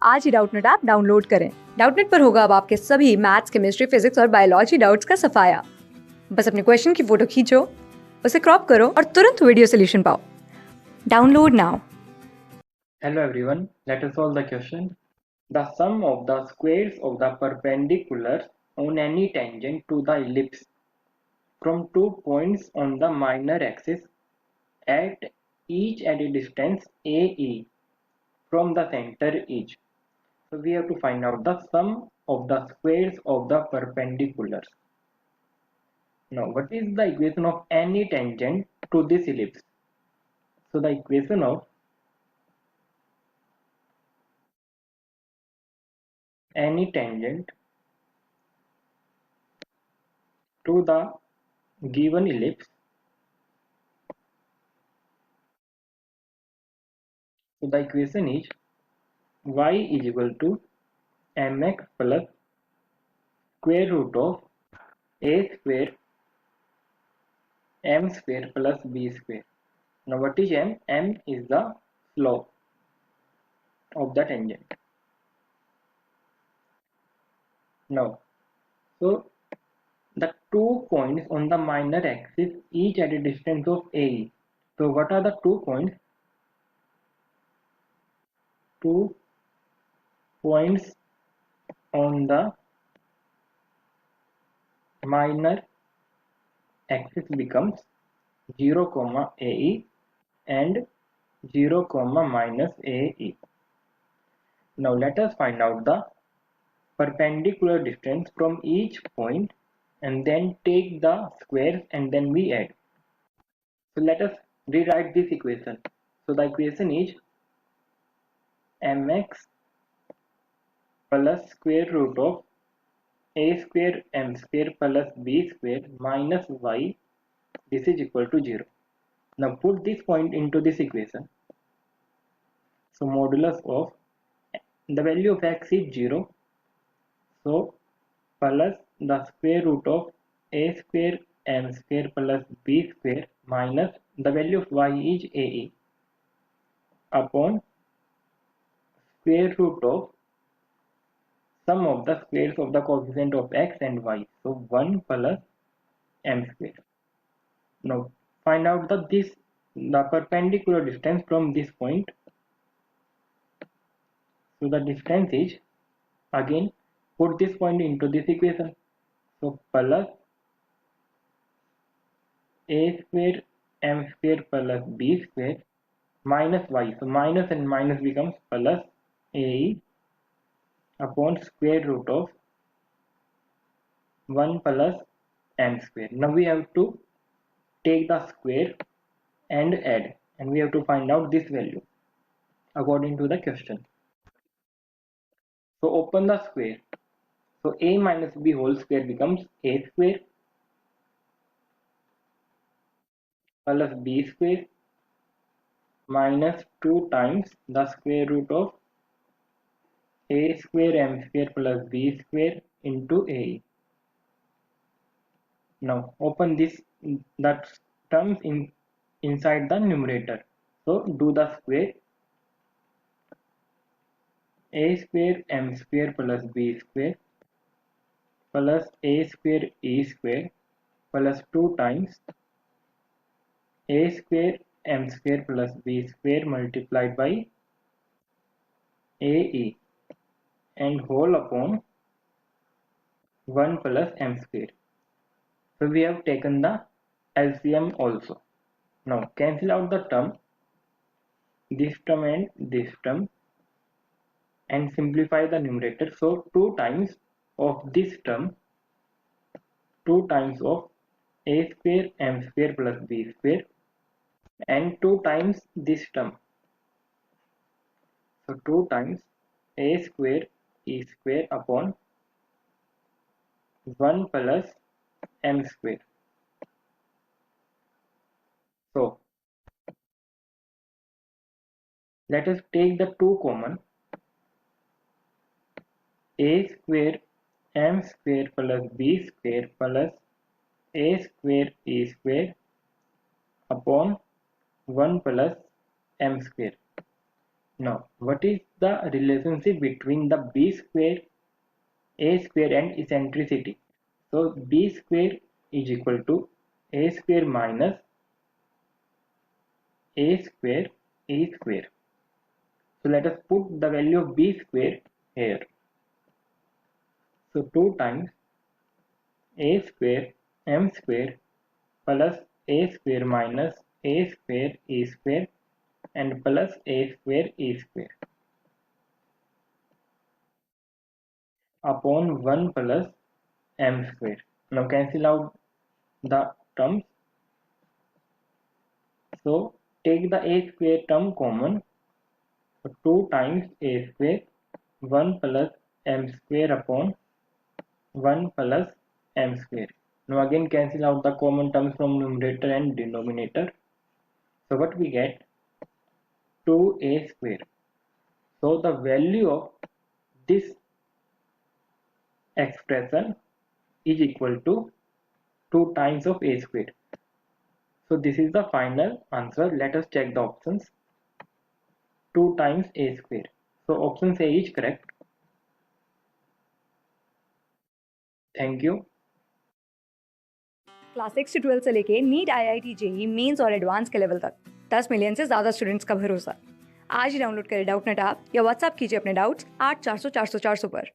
आज ही Doubtnut app download करें। Doubtnut पर होगा अब आपके सभी मैथ्स, केमिस्ट्री, फिजिक्स और बायोलॉजी डाउट्स का सफाया। बस अपने क्वेश्चन की फोटो खींचो, उसे क्रॉप करो और तुरंत वीडियो सोल्यूशन पाओ। Download now. Hello everyone, let us solve the question. The sum of the squares of the perpendiculars on any tangent to the ellipse from 2 points on the minor axis at each at a distance AE from the center is. So we have to find out the sum of the squares of the perpendiculars. Now what is the equation of any tangent to this ellipse? So the equation of any tangent to the given ellipse. So the equation is y is equal to mx plus square root of a square m square plus b square. Now what is m? M is the slope of the tangent. Now, so the 2 points on the minor axis each at a distance of a. So what are the 2 points? 2 points on the minor axis becomes 0 comma ae and 0 comma minus ae. Now let us find out the perpendicular distance from each point and then take the squares and then we add. So let us rewrite this equation. So the equation is mx plus square root of a square m square plus b square minus y, this is equal to 0. Now put this point into this equation. So modulus of the value of x is 0. So plus the square root of a square m square plus b square minus the value of y is ae upon square root of sum of the squares of the coefficient of x and y. So 1 plus m square. Now find out the perpendicular distance from this point. So the distance is, again put this point into this equation. So plus a square m square plus b square minus y. So minus and minus becomes plus a upon square root of 1 plus m square. Now we have to take the square and add, and we have to find out this value according to the question. So open the square. So a minus b whole square becomes a square plus b square minus 2 times the square root of a square m square plus b square into a. Now open this, that terms inside the numerator. So do the square. A square m square plus b square plus a square e square plus 2 times a square m square plus b square multiplied by ae and whole upon 1 plus m square. So we have taken the LCM also. Now cancel out the term, this term and this term, and simplify the numerator. So 2 times of this term, 2 times of a square m square plus b square and 2 times this term. So 2 times a square e square upon 1 plus m square. So let us take the 2 common. A square m square plus b square plus a square e square upon 1 plus m square. Now, what is the relationship between the b square, a square and eccentricity? So b square is equal to a square minus a square e square. So let us put the value of b square here. So 2 times a square m square plus a square minus a square e square and plus a square e square upon 1 plus m square. Now cancel out the terms. So take the a square term common. So 2 times a square 1 plus m square upon 1 plus m square. Now again cancel out the common terms from numerator and denominator. So what we get? 2a square. So the value of this expression is equal to 2 times of a square. So this is the final answer. Let us check the options. 2 times a square. So option A is correct. Thank you. Class 6 से 12 से लेके NEET IIT JEE mains और advance के level तक 10 million से ज़्यादा students का भरोसा। आज ही डाउनलोड करें डाउटनेट ऐप या व्हाट्सएप कीजिए अपने डाउट्स 8400 400 400 पर।